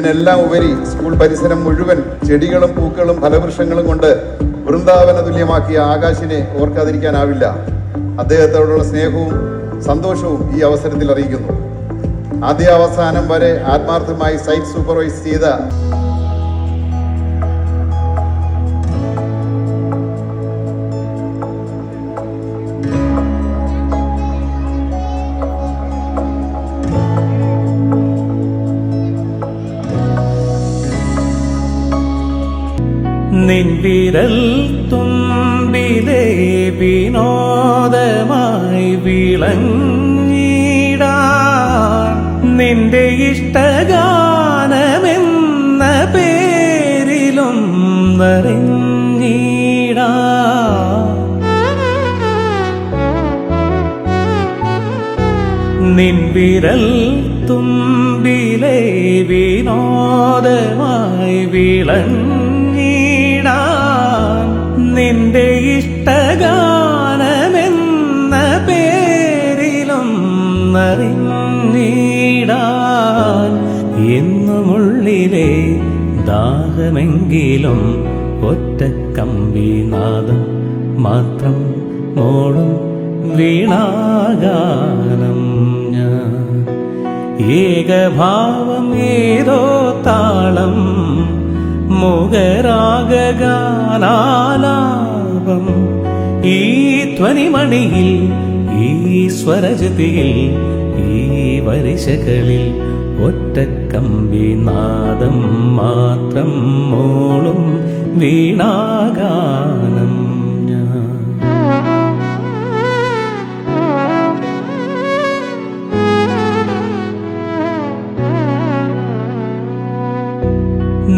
ഇതിനെല്ലാം ഉപരി സ്കൂൾ പരിസരം മുഴുവൻ ചെടികളും പൂക്കളും ഫലവൃക്ഷങ്ങളും കൊണ്ട് വൃന്ദാവന തുല്യമാക്കിയ ആകാശിനെ ഓർക്കാതിരിക്കാനാവില്ല. അദ്ദേഹത്തോടുള്ള സ്നേഹവും സന്തോഷവും ഈ അവസരത്തിൽ അറിയിക്കുന്നു. ആദ്യ അവസാനം വരെ ആത്മാർത്ഥമായി സൈറ്റ് സൂപ്പർവൈസ് ചെയ്ത നിൻവിരൽ തുമ്പിലെ വിനോദമായി വിളങ്ങിടാൻ നിന്റെ ഇഷ്ടഗാനമെന്ന പേരിലും നിറഞ്ഞിടാൻ നിൻവിരൽ തുമ്പിലെ വിനോദമായി വിളങ്ങിടാൻ നിന്റെ ഇഷ്ടഗാനമെന്ന പേരിലും നിറഞ്ഞിടാൻ എന്നുമുള്ളിലെ ദാഹമെങ്കിലും ഒറ്റക്കമ്പിനാദം മാത്രം മോളും വീണാഗാനം ഞാൻ ഏകഭാവം ഏതോ താളം മുഖരാഗാനാലാപം ഈ ധ്വനിമണിയിൽ ഈ സ്വരജതിയിൽ ഈ വരിശകളിൽ ഒറ്റക്കമ്പിനാദം മാത്രം മോളും വീണാഗാനം ഞാൻ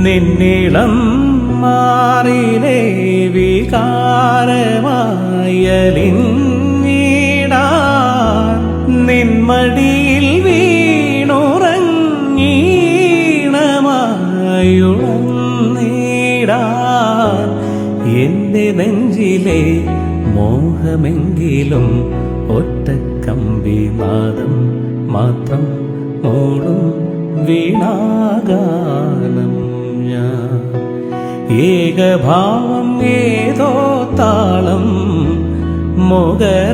നിന്നിളം മാറിലെ വികാരമായലിഞ്ഞിടാൻ നിന്മടിയിൽ വീണുറങ്ങീണമായുളന്നിടാൻ എന്റെ നെഞ്ചിലെ മോഹമെങ്കിലും ഒറ്റക്കമ്പിനാദം മാത്രം മോളും വീണാഗാനം ഏകഭാവം ഏതോ താളം മുഖരാഗാനാലാപം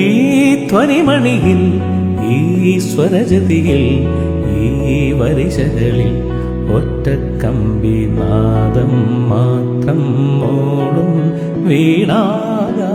ഈ ധ്വനിമണിയിൽ ഈ സ്വരജതിയിൽ ഈ വരിശകളിൽ ഒറ്റക്കമ്പിനാദം മാത്രം മോളും വീണാഗാനം.